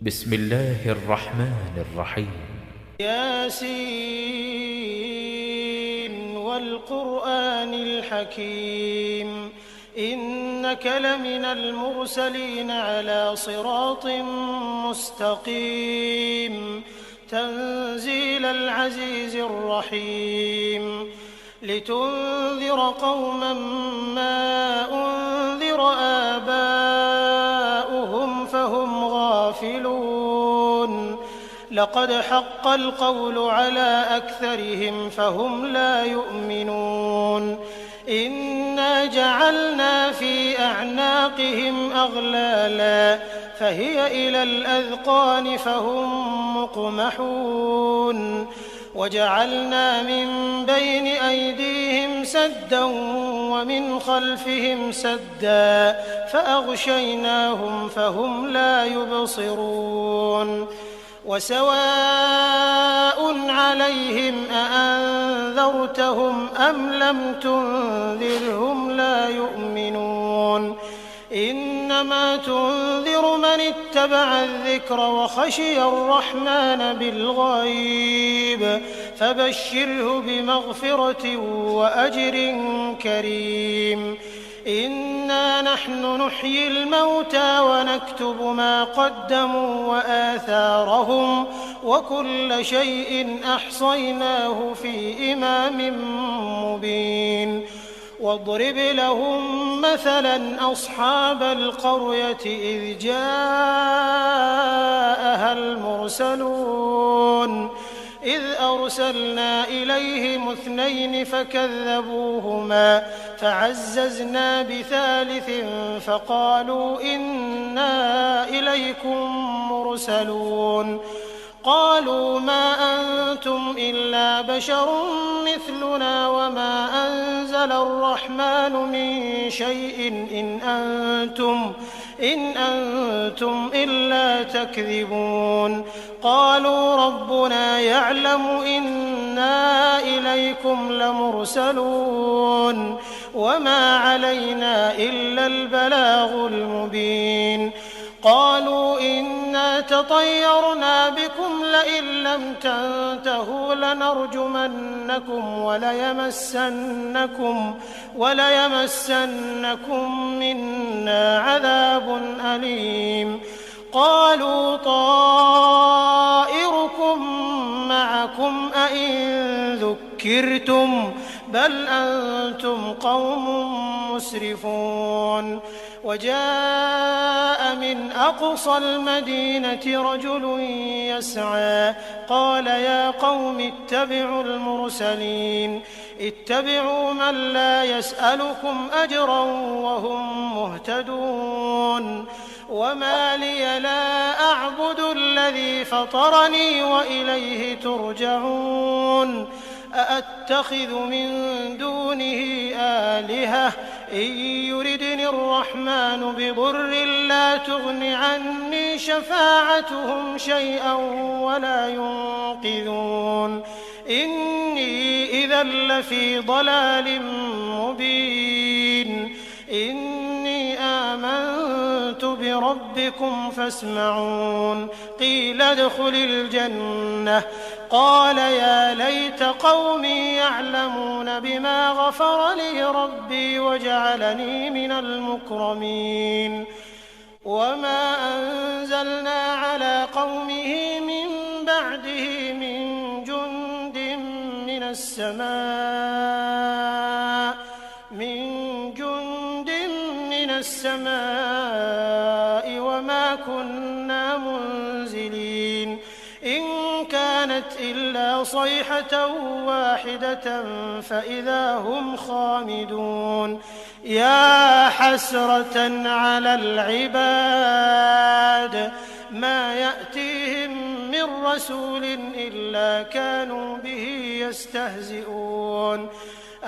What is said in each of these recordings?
بسم الله الرحمن الرحيم. ياسين والقرآن الحكيم إنك لمن المرسلين على صراط مستقيم تنزيل العزيز الرحيم لتنذر قوما ما أنذر آباؤهم فهم غافلون لقد حق القول على أكثرهم فهم لا يؤمنون إنا جعلنا في أعناقهم أغلالا فهي إلى الأذقان فهم مقمحون وجعلنا من بين أيديهم سدا ومن خلفهم سدا فأغشيناهم فهم لا يبصرون وسواء عليهم أأنذرتهم أم لم تنذرهم لا يؤمنون إنما تنذر من اتبع الذكر وخشي الرحمن بالغيب فبشره بمغفرة وأجر كريم إنا نحن نحيي الموتى ونكتب ما قدموا وآثارهم وكل شيء أحصيناه في إمام مبين واضرب لهم مثلا أصحاب القرية إذ جاءها المرسلون إذ أرسلنا إليهم 2 فكذبوهما فعززنا بثالث فقالوا إنا إليكم مرسلون قالوا ما أنتم إلا بشر مثلنا وما أنزل الرحمن من شيء إن أنتم إلا تكذبون قالوا ربنا يعلم إنا إليكم لمرسلون وما علينا إلا البلاغ المبين قالوا إنا تطيرنا بكم لئن لم تنتهوا لنرجمنكم وليمسنكم منا عذاب أليم قالوا طائركم معكم أئن ذكرتم بل أنتم قوم مسرفون وجاء من أقصى المدينة رجل يسعى قال يا قوم اتبعوا المرسلين اتبعوا من لا يسألكم أجرا وهم مهتدون وما لي لا أعبد الذي فطرني وإليه ترجعون أأتخذ من دونه آلهة إن يردني الرحمن بضر لا تغن عني شفاعتهم شيئا ولا ينقذون إني إذا لفي ضلال مبين إني آمنت بربكم فاسمعون قيل ادخل الجنة قال يا ليت قومي يعلمون بما غفر لي ربي وجعلني من المكرمين وما أنزلنا على قومه من بعده من جند من السماء وما كنا منزلين إن كانت إلا صيحة واحدة فإذا هم خامدون يا حسرة على العباد ما يأتيهم من رسول إلا كانوا به يستهزئون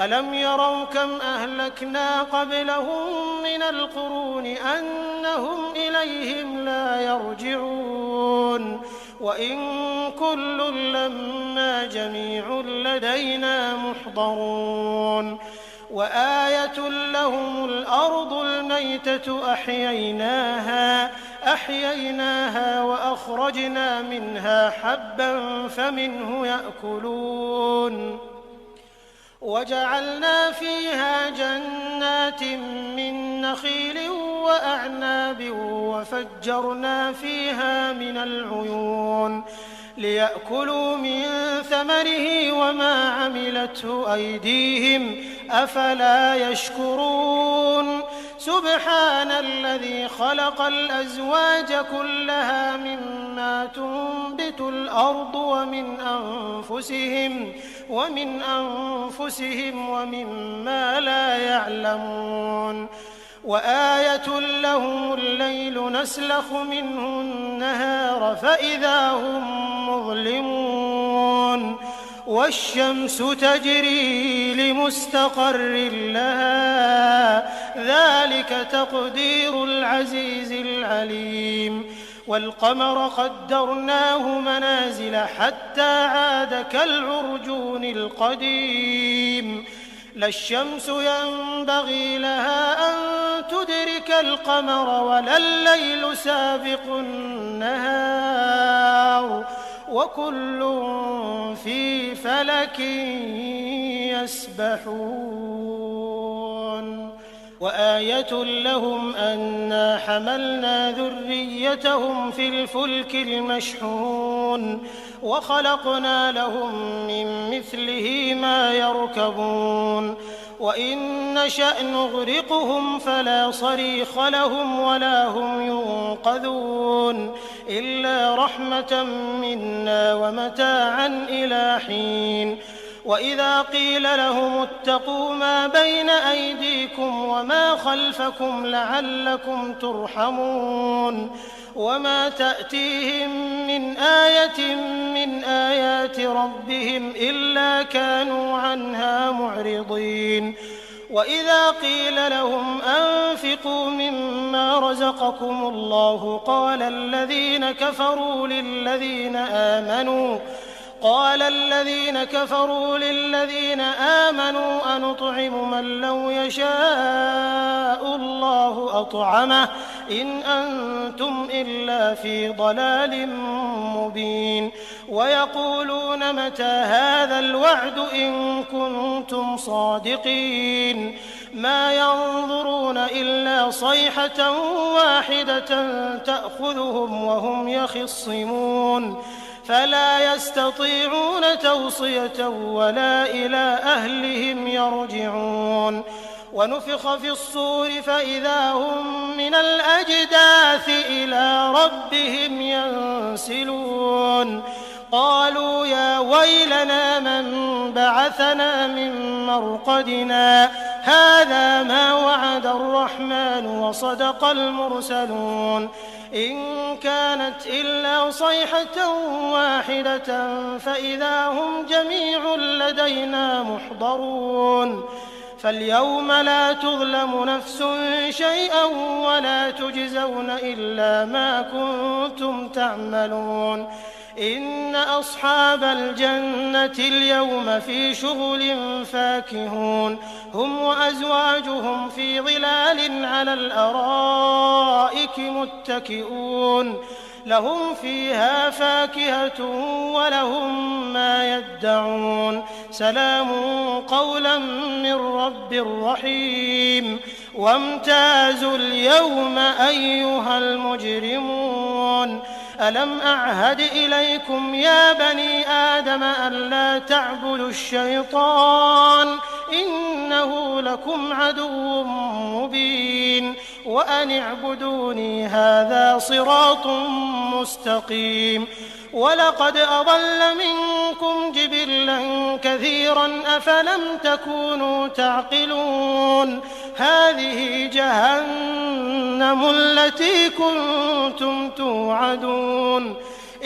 ألم يروا كم أهلكنا قبلهم من القرون أنهم إليهم لا يرجعون وإن كل لما جميع لدينا محضرون وآية لهم الأرض الميتة أحييناها فأخرجنا منها حبا فمنه يأكلون وجعلنا فيها جنات من نخيل وأعناب وفجرنا فيها من العيون ليأكلوا من ثمره وما عملته أيديهم أفلا يشكرون سبحان الذي خلق الأزواج كلها مما تنبت الأرض ومن أنفسهم ومما لا يعلمون وآية لهم الليل نسلخ منه النهار فإذا هم مظلمون والشمس تجري لمستقر لها ذلك تقدير العزيز العليم والقمر قدرناه منازل حتى عاد كالعرجون القديم لا الشمس ينبغي لها أن تدرك القمر ولا الليل سابق النهار وكل في فلك يسبحون وآية لهم أنا حملنا ذريتهم في الفلك المشحون وخلقنا لهم من مثله ما يركبون وإن نشأ نغرقهم فلا صريخ لهم ولا هم ينقذون إلا رحمة منا ومتاعا إلى حين وإذا قيل لهم اتقوا ما بين أيديكم وما خلفكم لعلكم ترحمون وما تأتيهم من آية من آيات ربهم إلا كانوا عنها معرضين وإذا قيل لهم أنفقوا مما رزقكم الله قال الذين كفروا للذين آمنوا أنطعم من لو يشاء الله أطعمه إن أنتم إلا في ضلال مبين ويقولون متى هذا الوعد إن كنتم صادقين ما ينظرون إلا صيحة واحدة تأخذهم وهم يخصمون فلا يستطيعون توصية ولا إلى أهلهم يرجعون ونفخ في الصور فإذا هم من الأجداث إلى ربهم ينسلون قالوا يا ويلنا من بعثنا من مرقدنا هذا ما وعد الرحمن وصدق المرسلون إن كانت إلا صيحة واحدة فإذا هم جميع لدينا محضرون فاليوم لا تظلم نفس شيئا ولا تجزون إلا ما كنتم تعملون إن أصحاب الجنة اليوم في شغل فاكهون هم وأزواجهم في ظلال على الأرائك متكئون لهم فيها فاكهة ولهم ما يدعون سلام قولا من رب رحيم وامتازوا اليوم أيها المجرمون ألم أعهد إليكم يا بني آدم ألا تعبدوا الشيطان إنه لكم عدو مبين وأن اعبدوني هذا صراط مستقيم ولقد أضل منكم جبلا كثيرا أفلم تكونوا تعقلون هذه جهنم التي كنتم توعدون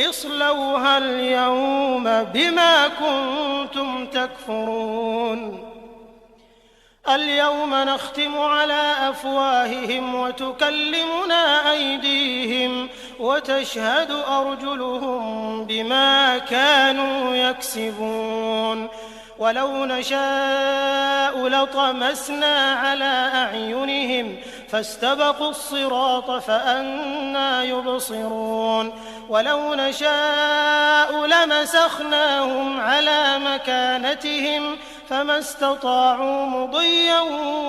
اصلوها اليوم بما كنتم تكفرون اليوم نختم على أفواههم وتكلمنا أيديهم وتشهد أرجلهم بما كانوا يكسبون ولو نشاء لطمسنا على أعينهم فاستبقوا الصراط فأنى يبصرون ولو نشاء لمسخناهم على مكانتهم فما استطاعوا مضيا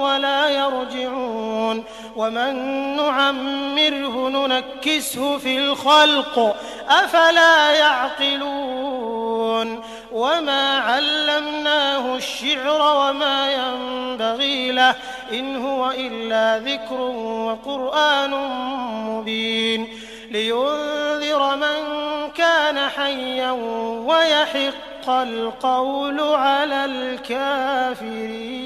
ولا يرجعون ومن نعمره ننكسه في الخلق أفلا يعقلون وما علمناه الشعر وما ينبغي له إن هو إلا ذكر وقرآن مبين لينذر من كان حيا ويحق القول على الكافرين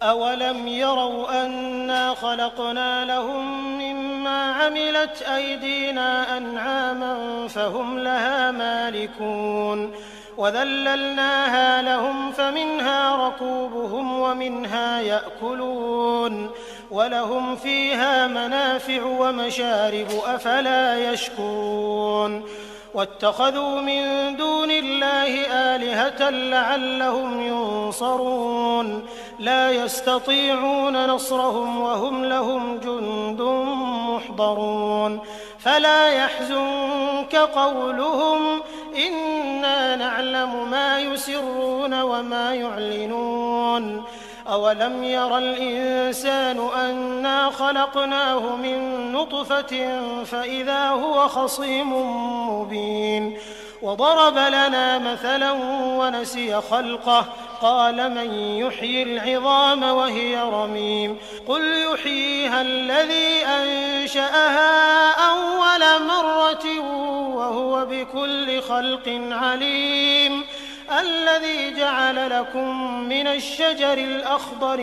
أولم يروا أنا خلقنا لهم مما عملت أيدينا أنعاما فهم لها مالكون وذللناها لهم فمنها ركوبهم ومنها يأكلون ولهم فيها منافع ومشارب أفلا يشكرون واتخذوا من دون الله آلهة لعلهم ينصرون لا يستطيعون نصرهم وهم لهم جند محضرون فلا يحزنك قولهم إنا نعلم ما يسرون وما يعلنون أولم ير الإنسان أنا خلقناه من نطفة فإذا هو خصيم مبين وضرب لنا مثلا ونسي خلقه قال من يحيي العظام وهي رميم قل يحييها الذي أنشأها أول مرة وهو بكل خلق عليم الذي جعل لكم من الشجر الأخضر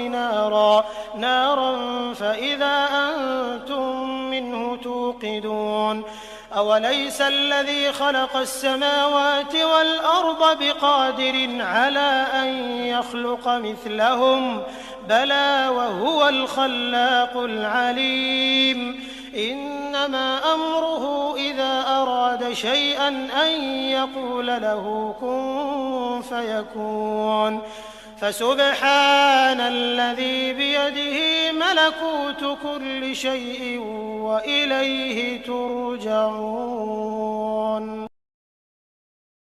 نارا فإذا أنتم منه توقدون أوليس الذي خلق السماوات والأرض بقادر على أن يخلق مثلهم بلى وهو الخلاق العليم إنما أمره إذا أراد شيئا أن يقول له كن فيكون فسبحان الذي بيده ملكوت كل شيء وإليه ترجعون